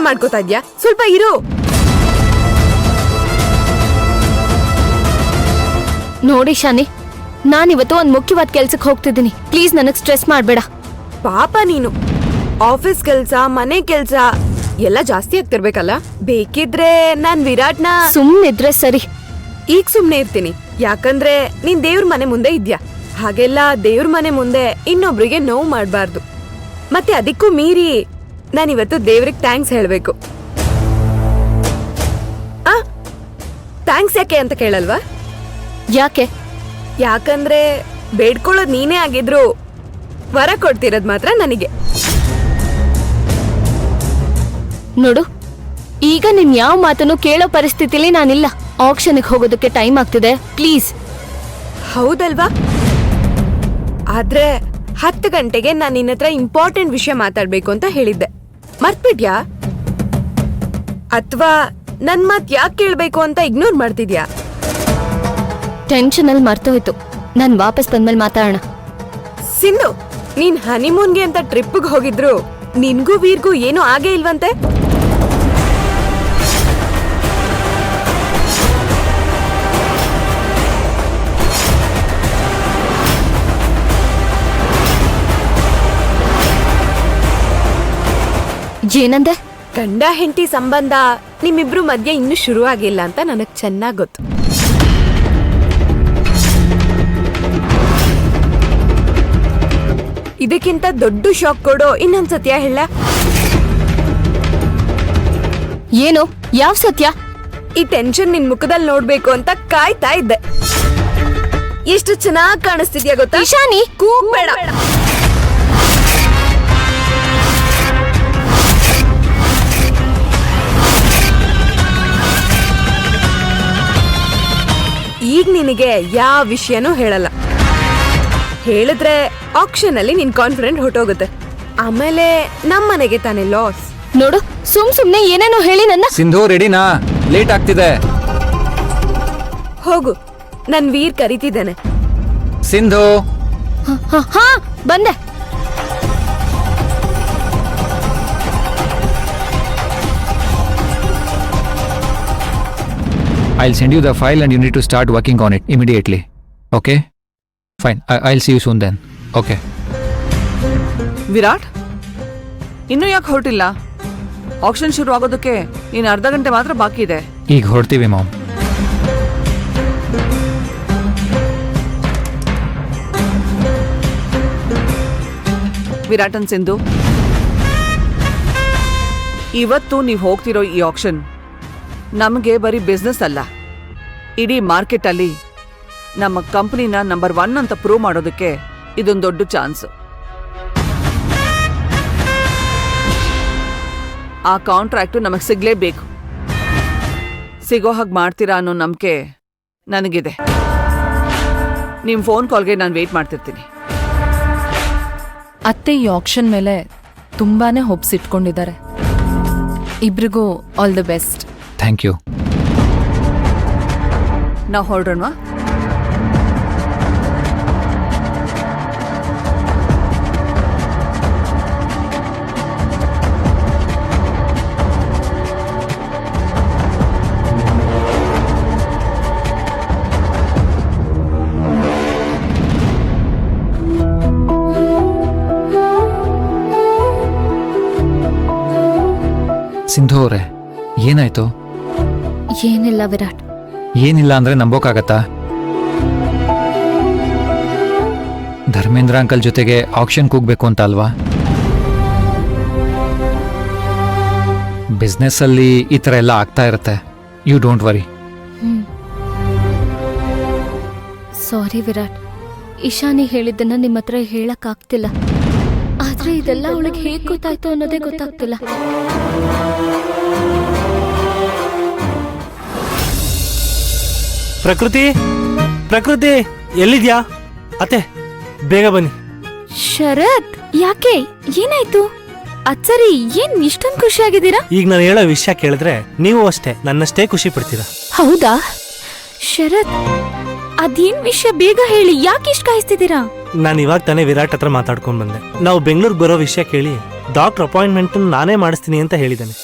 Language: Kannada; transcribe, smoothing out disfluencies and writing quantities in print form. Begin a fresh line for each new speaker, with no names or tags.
ಮಾಡ್ಕೋತಾ ಇದ್ಯಾ? ಸ್ವಲ್ಪ ಇರು.
ನೋಡಿ ಶಾನಿ, ನಾನಿವತ್ತು ಒಂದ್ ಮುಖ್ಯವಾದ ಕೆಲ್ಸಕ್ಕೆ ಹೋಗ್ತಿದ್ದೀನಿ. ಪ್ಲೀಸ್ ನನಗ್ ಸ್ಟ್ರೆಸ್ ಮಾಡ್ಬೇಡ.
ಪಾಪ ನೀನು ಆಫೀಸ್ ಕೆಲ್ಸ, ಮನೆ ಕೆಲ್ಸ ಎಲ್ಲ ಜಾಸ್ತಿ ಆಗ್ತಿರ್ಬೇಕಲ್ಲ. ಬೇಕಿದ್ರೆ ನಾನ್ ವಿರಾಟ್ನ
ಸುಮ್ನಿದ್ರೆ ಸರಿ.
ಈಗ ಸುಮ್ನೆ ಇರ್ತೀನಿ, ಯಾಕಂದ್ರೆ ನೀನ್ ದೇವ್ರ ಮನೆ ಮುಂದೆ ಇದ್ಯಾ. ಹಾಗೆಲ್ಲ ದೇವ್ರ ಮನೆ ಮುಂದೆ ಇನ್ನೊಬ್ರಿಗೆ ನೋವು ಮಾಡ್ಬಾರ್ದು. ಮತ್ತೆ ಅದಕ್ಕೂ ಮೀರಿ ನಾನಿವತ್ತು ದೇವ್ರಿಗೆ ಥ್ಯಾಂಕ್ಸ್ ಹೇಳ್ಬೇಕು. ಥ್ಯಾಂಕ್ಸ್ ಯಾಕೆ ಅಂತ ಕೇಳಲ್ವಾ?
ಯಾಕೆ?
ಯಾಕಂದ್ರೆ ಬೇಡ್ಕೊಳ್ಳೋದ್ ನೀನೇ ಆಗಿದ್ರು ವರ ಕೊಡ್ತಿರೋದ್ ಮಾತ್ರ ನನಗೆ.
ನೋಡು, ಈಗ ನಿನ್ ಯಾವ ಮಾತನ್ನು ಕೇಳೋ ಪರಿಸ್ಥಿತಿಲಿ ನಾನಿಲ್ಲ. ಆಕ್ಷನ್ಗೆ ಹೋಗೋದಕ್ಕೆ ಟೈಮ್ ಆಗ್ತಿದೆ, ಪ್ಲೀಸ್.
ಹೌದಲ್ವಾ? ಆದ್ರೆ 10 ಗಂಟೆಗೆ ನಾನು ನಿನ್ನತ್ರ ಇಂಪಾರ್ಟೆಂಟ್ ವಿಷಯ ಮಾತಾಡ್ಬೇಕು ಅಂತ ಹೇಳಿದ್ದೆ. ಮರ್ತ್ಬಿಟ್ಯಾ? ಅಥವಾ ನನ್ ಮಾತ್ ಯಾಕೆ ಕೇಳ್ಬೇಕು ಅಂತ ಇಗ್ನೋರ್ ಮಾಡ್ತಿದ್ಯಾ?
ಟೆನ್ಷನ್ ಅಲ್ಲಿ ಮರ್ತೋಯ್ತು. ನಾನ್ ವಾಪಸ್ ಬಂದ್ಮೇಲೆ ಮಾತಾಡೋಣ.
ಸಿಂಧು, ನೀನ್ ಹನಿಮೂನ್ಗೆ ಅಂತ ಟ್ರಿಪ್ಗೆ ಹೋಗಿದ್ರು ನಿನ್ಗೂ ವೀರ್ಗೂ ಏನೂ ಆಗೇ ಇಲ್ವಂತೆ?
ಏನಂದೆ?
ಗಂಡ ಹೆಂಡತಿ ಸಂಬಂಧ ನಿಮ್ಮಿಬ್ರು ಮಧ್ಯೆ ಇನ್ನೂ ಶುರು ಆಗಿಲ್ಲ ಅಂತ ನನಗ್ ಚೆನ್ನಾಗ್ ಗೊತ್ತು. ಇದಕ್ಕಿಂತ ದೊಡ್ಡ ಶಾಕ್ ಕೊಡೋ ಇನ್ನೊಂದ್ ಸತ್ಯ ಹೇಳ.
ಏನು? ಯಾವ ಸತ್ಯ?
ಈ ಟೆನ್ಷನ್ ನಿನ್ ಮುಖದಲ್ಲಿ ನೋಡ್ಬೇಕು ಅಂತ ಕಾಯ್ತಾ ಇದ್ದೆ. ಎಷ್ಟು ಚೆನ್ನಾಗ್ ಕಾಣಿಸ್ತಿದ್ಯಾ ಗೊತ್ತಾ?
ಇಶಾನಿ,
ಕೂಗ್ಬೇಡ. ಈಗ ನಿನಗೆ ಯಾವ ವಿಷಯನೂ ಹೇಳಲ್ಲ. ಹೇಳಿದ್ರೆ ಆಕ್ಷನ್ ಅಲ್ಲಿ ನಿನ್ ಕಾನ್ಫಿಡೆಂಟ್ ಹೊಟ್ಟೋಗುತ್ತೆ. ಆಮೇಲೆ ನಮ್ಮನೆಗೆ ತಾನೇ ಲಾಸ್.
ನೋಡು, ಸುಮ್ನೆ ಏನೇನೋ ಹೇಳಿ ನನ್ನ.
ಸಿಂಧು, ರೆಡಿನಾ? ಲೇಟ್ ಆಗ್ತಿದೆ.
ಹೋಗು, ನನ್ ವೀರ್ ಕರೀತಿದ್ದೇನೆ.
ಸಿಂಧು,
ಹಾ ಬಂದೆ.
I'll send you the file and you need to start working on it immediately. Okay? Fine. I'll see you soon then. Okay.
Virat, ಇನ್ನೂ ಯಾಕೆ ಹೊರಟಿಲ್ಲ? ಆಕ್ಷನ್ ಶುರು ಆಗೋದಕ್ಕೆ ಇನ್ನು ಅರ್ಧ ಗಂಟೆ ಮಾತ್ರ ಬಾಕಿ ಇದೆ.
ಈಗ ಹೊರಡ್ತೀವಿ ಮಾಮ್.
ವಿರಾಟನ್ ಸಿಂಧು, ಇವತ್ತು ನೀವು ಹೋಗ್ತಿರೋ ಈ ಆಕ್ಷನ್ ನಮಗೆ ಬರೀ ಬಿಸ್ನೆಸ್ ಅಲ್ಲ, ಇಡೀ ಮಾರ್ಕೆಟ್ ಅಲ್ಲಿ ನಮ್ಮ ಕಂಪನಿನ ನಂಬರ್ 1 ಅಂತ ಪ್ರೂವ್ ಮಾಡೋದಕ್ಕೆ ಇದೊಂದು ದೊಡ್ಡ ಚಾನ್ಸ್. ಆ ಕಾಂಟ್ರಾಕ್ಟು ನಮಗೆ ಸಿಗ್ಲೇಬೇಕು. ಸಿಗೋ ಹಾಗೆ ಮಾಡ್ತೀರಾ ಅನ್ನೋ ನಂಬಿಕೆ ನನಗಿದೆ. ನಿಮ್ಮ ಫೋನ್ ಕಾಲ್ಗೆ ನಾನು ವೇಟ್ ಮಾಡ್ತಿರ್ತೀನಿ.
ಅತ್ತೆ ಈ ಆಕ್ಷನ್ ಮೇಲೆ ತುಂಬಾನೇ ಹೋಪ್ಸ್ ಇಟ್ಕೊಂಡಿದ್ದಾರೆ. ಇಬ್ರಿಗೂ all the best.
Thank you.
ನಾವು ಹೊರಡೋಣ.
ಸಿಂಧು ಅವರೇ, ಏನಾಯ್ತು?
ಏನಿಲ್ಲ ವಿರಾಟ್.
ಏನಿಲ್ಲ ಅಂದ್ರೆ ನಂಬೋಕಾಗತ್ತಾ? ಧರ್ಮೇಂದ್ರ ಅಂಕಲ್ ಜೊತೆಗೆ ಆಕ್ಷನ್ ಕೂಗ್ಬೇಕು ಅಂತ ಅಲ್ವಾ? ಬಿಸ್ನೆಸ್ ಅಲ್ಲಿ ಈ ತರ ಎಲ್ಲ ಆಗ್ತಾ ಇರುತ್ತೆ. You don't worry.
Sorry Virat, Ishani ಹೇಳಿದ್ದನ್ನ ನಿಮ್ಮ ಹತ್ರ ಹೇಳಕ್ ಆಗ್ತಿಲ್ಲ. ಆದ್ರೆ ಇದೆಲ್ಲ ಅವಳಿಗೆ ಹೇಗ್ ಗೊತ್ತಾಯ್ತು ಅನ್ನೋದೇ ಗೊತ್ತಾಗ್ತಿಲ್ಲ.
ಪ್ರಕೃತಿ ಎಲ್ಲಿದ್ಯಾ? ಅತ್ತೆ ಬೇಗ ಬನ್ನಿ.
ಶರತ್, ಯಾಕೆ? ಏನಾಯ್ತು? ಅಚ್ಚರಿ, ಏನ್ ಇಷ್ಟೊಂದು ಖುಷಿಯಾಗಿದ್ದೀರಾ?
ಈಗ ನಾನು ಹೇಳೋ ವಿಷಯ ಕೇಳಿದ್ರೆ ನೀವು ಅಷ್ಟೇ ನನ್ನಷ್ಟೇ ಖುಷಿ ಪಡ್ತೀರಾ.
ಹೌದಾ ಶರತ್? ಅದೇನ್ ವಿಷಯ ಬೇಗ ಹೇಳಿ, ಯಾಕೆ ಇಷ್ಟ ಕಾಯಿಸ್ತಿದ್ದೀರಾ?
ನಾನು ಇವಾಗ ತಾನೇ ವಿರಾಟ್ ಹತ್ರ ಮಾತಾಡ್ಕೊಂಡ್ ಬಂದೆ. ನಾವು ಬೆಂಗಳೂರಿಗೆ ಬರೋ ವಿಷಯ ಕೇಳಿ ಡಾಕ್ಟರ್ ಅಪಾಯಿಂಟ್ಮೆಂಟ್ ನಾನೇ ಮಾಡಿಸ್ತೀನಿ ಅಂತ ಹೇಳಿದ್ದೇನೆ.